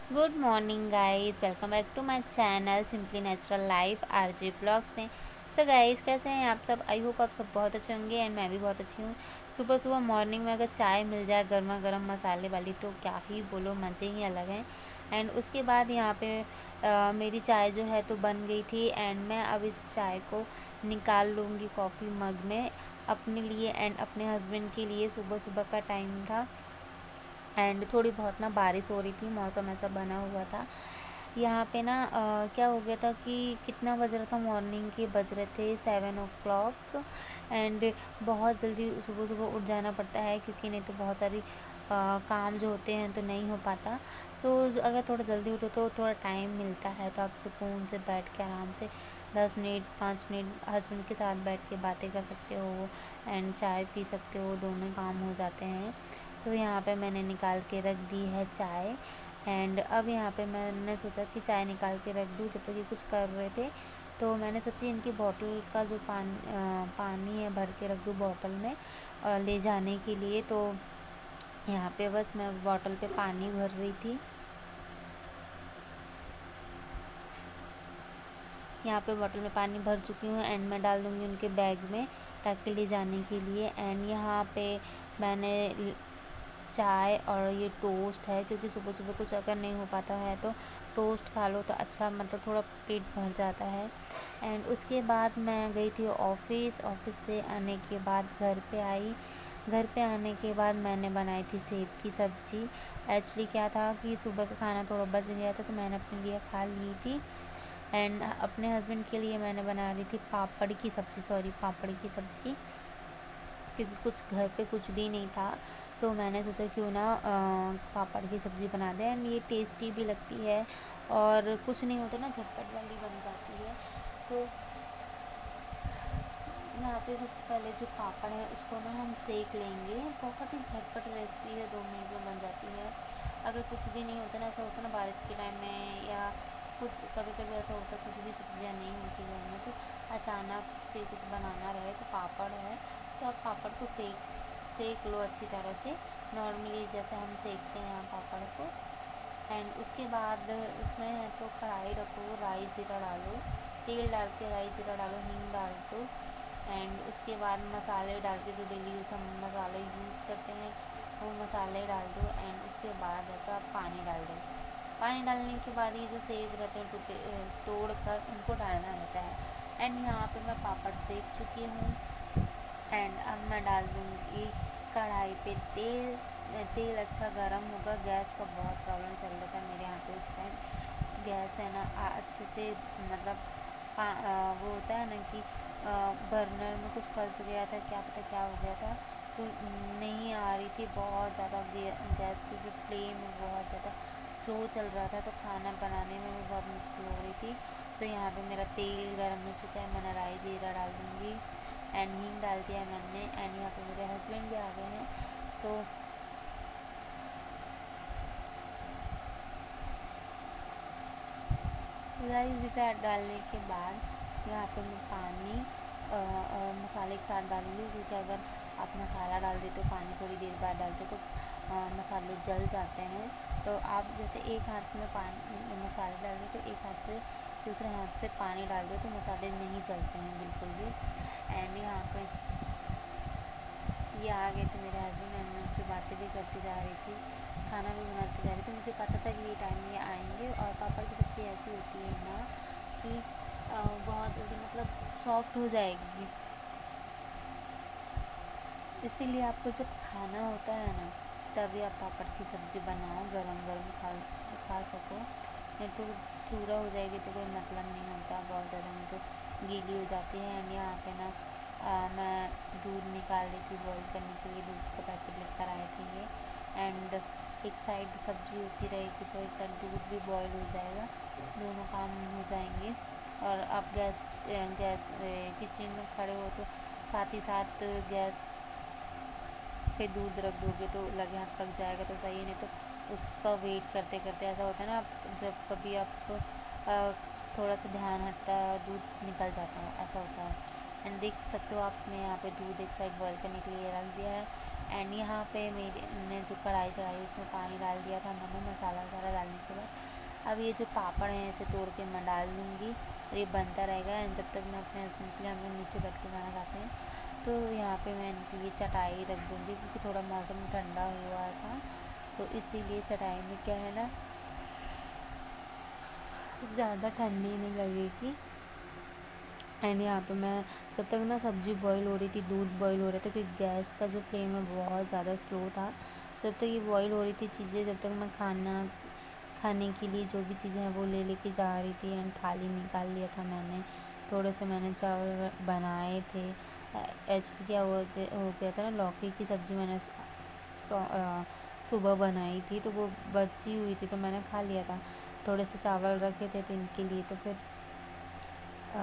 Good morning guys, welcome back to my channel Simply Natural Life RJ Blogs में। So guys, कैसे हैं आप सब? आई होप आप सब बहुत अच्छे होंगे एंड मैं भी बहुत अच्छी हूँ। सुबह सुबह मॉर्निंग में अगर चाय मिल जाए गर्मा गर्म मसाले वाली तो क्या ही बोलो, मज़े ही अलग हैं। एंड उसके बाद यहाँ पे मेरी चाय जो है तो बन गई थी एंड मैं अब इस चाय को निकाल लूँगी कॉफ़ी मग में अपने लिए एंड अपने हस्बैंड के लिए। सुबह सुबह का टाइम था एंड थोड़ी बहुत ना बारिश हो रही थी, मौसम ऐसा बना हुआ था यहाँ पे ना। क्या हो गया था कि कितना बज रहा था, मॉर्निंग के बज रहे थे 7 o'clock एंड बहुत जल्दी सुबह सुबह उठ जाना पड़ता है क्योंकि नहीं तो बहुत सारी काम जो होते हैं तो नहीं हो पाता। सो अगर थोड़ा जल्दी उठो तो थोड़ा टाइम मिलता है तो आप सुकून से बैठ के आराम से 10 मिनट 5 मिनट हस्बैंड के साथ बैठ के बातें कर सकते हो एंड चाय पी सकते हो, दोनों काम हो जाते हैं। सो यहाँ पे मैंने निकाल के रख दी है चाय एंड अब यहाँ पे मैंने सोचा कि चाय निकाल के रख दूँ जब तक ये कुछ कर रहे थे। तो मैंने सोची इनकी बॉटल का जो पानी है भर के रख दूँ बॉटल में ले जाने के लिए। तो यहाँ पे बस मैं बॉटल पे पानी भर रही थी। यहाँ पे बॉटल में पानी भर चुकी हूँ एंड मैं डाल दूँगी उनके बैग में ताकि ले जाने के लिए। एंड यहाँ पे मैंने चाय और ये टोस्ट है क्योंकि सुबह सुबह कुछ अगर नहीं हो पाता है तो टोस्ट खा लो तो अच्छा, मतलब थोड़ा पेट भर जाता है। एंड उसके बाद मैं गई थी ऑफिस से आने के बाद घर पे आई। घर पे आने के बाद मैंने बनाई थी सेब की सब्ज़ी। एक्चुअली क्या था कि सुबह का खाना थोड़ा बच गया था तो मैंने अपने लिए खा ली थी एंड अपने हस्बैंड के लिए मैंने बना रही थी पापड़ की सब्ज़ी क्योंकि कुछ घर पे कुछ भी नहीं था। सो मैंने सोचा क्यों ना पापड़ की सब्ज़ी बना दें एंड ये टेस्टी भी लगती है और कुछ नहीं होता ना, झटपट वाली बन जाती है। सो यहाँ पे सबसे पहले जो पापड़ है उसको ना हम सेक लेंगे। बहुत ही झटपट रेसिपी है, 2 मिनट में बन जाती है। अगर कुछ भी नहीं होता ना, ऐसा होता ना बारिश के टाइम में या कुछ कभी कभी ऐसा होता कुछ भी सब्जियाँ नहीं होती घर में तो अचानक से कुछ बनाना रहे तो पापड़ है तो आप पापड़ को सेक लो अच्छी तरह से, नॉर्मली जैसे हम सेकते हैं पापड़ को। एंड उसके बाद उसमें है तो कढ़ाई रखो, राई ज़ीरा डालो, तेल डाल के राई ज़ीरा डालो, हींग डाल दो एंड उसके बाद मसाले डाल के जो डेली यूज़ हम मसाले यूज़ करते हैं वो मसाले डाल दो एंड उसके बाद है तो आप पानी डाल दो। पानी डालने के बाद ये जो सेब रहते हैं टूटे तोड़ कर उनको डालना रहता है। एंड यहाँ पे मैं पापड़ सेक चुकी हूँ एंड अब मैं डाल दूँगी कढ़ाई पे तेल। तेल अच्छा गरम होगा। गैस का बहुत प्रॉब्लम चल रहा था मेरे यहाँ पे उस टाइम। गैस है ना अच्छे से, मतलब वो होता है ना कि बर्नर में कुछ फंस गया था, क्या पता क्या हो गया था तो नहीं आ रही थी बहुत ज़्यादा। गैस की जो फ्लेम है बहुत ज़्यादा स्लो चल रहा था तो खाना बनाने में भी बहुत मुश्किल हो रही थी। तो यहाँ पे मेरा तेल गर्म हो चुका है, मैंने राई जीरा डाल दूँगी एंड हींग डाल दिया है मैंने एंड यहाँ पे मेरे हस्बैंड भी आ गए हैं। सो राई जीरा डालने के बाद यहाँ पे मैं पानी और मसाले के साथ डालूँगी क्योंकि अगर आप मसाला डाल देते हो पानी थोड़ी देर बाद डालते हो तो मसाले जल जाते हैं। तो आप जैसे एक हाथ में पानी मसाले डाल दो तो एक हाथ से दूसरे हाथ से पानी डाल दो तो मसाले नहीं जलते हैं बिल्कुल भी। एंड यहाँ पे ये आ गए थे मेरे हस्बैंड एंड मैं उनसे बातें भी करती जा रही थी, खाना भी बनाती जा रही थी। मुझे पता था कि ये टाइम ये आएंगे और पापड़ की सब्ज़ी ऐसी होती है ना कि बहुत जल्दी मतलब सॉफ्ट हो जाएगी, इसीलिए आपको जब खाना होता है ना तभी आप पापड़ की सब्ज़ी बनाओ, गरम गरम खा सको। नहीं तो चूरा हो जाएगी तो कोई मतलब नहीं होता, बहुत ज़्यादा नहीं तो गीली हो जाती है। एंड यहाँ पे ना मैं दूध निकाल रही थी बॉईल करने के लिए, दूध का पैकेट लेकर आए थे ये एंड एक साइड सब्ज़ी होती रहेगी तो एक साइड दूध भी बॉईल हो जाएगा, दोनों काम हो जाएंगे। और आप गैस किचन में खड़े हो तो साथ ही साथ गैस पे दूध रख दोगे तो लगे हाथ पक जाएगा तो सही है, नहीं तो उसका वेट करते करते ऐसा होता है ना, जब कभी आप थोड़ा सा ध्यान हटता है दूध निकल जाता है, ऐसा होता है। एंड देख सकते हो आपने यहाँ पे दूध एक साइड बॉईल करने के लिए रख दिया है एंड यहाँ पे मेरे ने जो कढ़ाई चढ़ाई उसमें पानी डाल दिया था मैंने मसाला वगैरह डालने के बाद अब ये जो पापड़ हैं इसे तोड़ के मैं डाल दूँगी और ये बनता रहेगा। एंड जब तक मैं अपने हस्बैंड के लिए, हम लोग नीचे बैठ के खाना खाते हैं, तो यहाँ पे मैं इनके लिए चटाई रख दूँगी क्योंकि थोड़ा मौसम ठंडा हुआ था, तो इसीलिए चटाई में क्या है ना, ज़्यादा ठंडी नहीं लगेगी। एंड यहाँ पे मैं जब तक ना सब्ज़ी बॉईल हो रही थी, दूध बॉईल हो रहा था, क्योंकि गैस का जो फ्लेम है बहुत ज़्यादा स्लो था, जब तक ये बॉईल हो रही थी चीज़ें, जब तक मैं खाने के लिए जो भी चीज़ें हैं वो ले लेके जा रही थी। एंड थाली निकाल लिया था मैंने, थोड़े से मैंने चावल बनाए थे। एक्चुअली क्या हो गया था ना, लौकी की सब्ज़ी मैंने सुबह बनाई थी, तो वो बची हुई थी तो मैंने खा लिया था। थोड़े से चावल रखे थे तो इनके लिए, तो फिर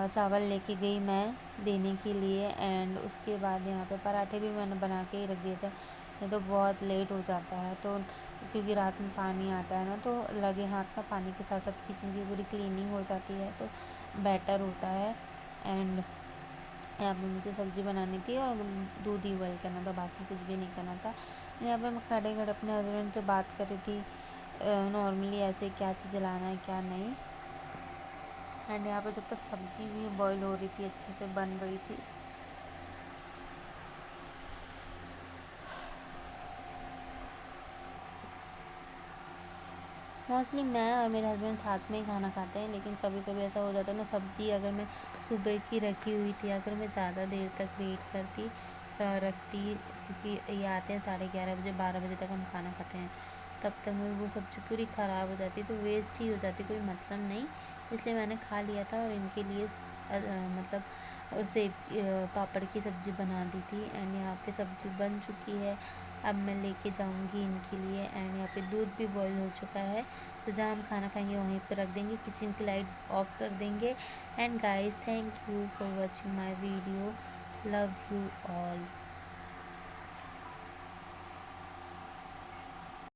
चावल लेके गई मैं देने के लिए। एंड उसके बाद यहाँ पे पराठे भी मैंने बना के ही रख दिए थे, नहीं तो बहुत लेट हो जाता है, तो क्योंकि रात में पानी आता है ना, तो लगे हाथ का पानी के साथ साथ किचन की पूरी क्लीनिंग हो जाती है, तो बेटर होता है। एंड यहाँ पे मुझे सब्ज़ी बनानी थी और दूध ही बॉईल करना था, बाकी कुछ भी नहीं करना था। यहाँ पे मैं खड़े खड़े अपने हस्बैंड से बात कर रही थी नॉर्मली, ऐसे क्या चीज़ें लाना है क्या नहीं। एंड यहाँ पे जब तक सब्ज़ी भी बॉईल हो रही थी, अच्छे से बन रही थी, मोस्टली मैं और मेरे हस्बैंड साथ में ही खाना खाते हैं, लेकिन कभी कभी ऐसा हो जाता है ना, सब्ज़ी अगर मैं सुबह की रखी हुई थी, अगर मैं ज़्यादा देर तक वेट करती रखती, क्योंकि ये आते हैं 11:30 बजे, 12 बजे तक हम खाना खाते हैं, तब तक में वो सब्ज़ी पूरी ख़राब हो जाती, तो वेस्ट ही हो जाती, कोई मतलब नहीं। इसलिए मैंने खा लिया था और इनके लिए मतलब सेब पापड़ की सब्ज़ी बना दी थी। एंड यहाँ पे सब्ज़ी बन चुकी है, अब मैं लेके जाऊँगी इनके लिए। एंड यहाँ पे दूध भी बॉईल हो चुका है, तो जहाँ हम खाना खाएंगे वहीं पर रख देंगे, किचन की लाइट ऑफ कर देंगे। And guys, thank you for watching my video, love you all.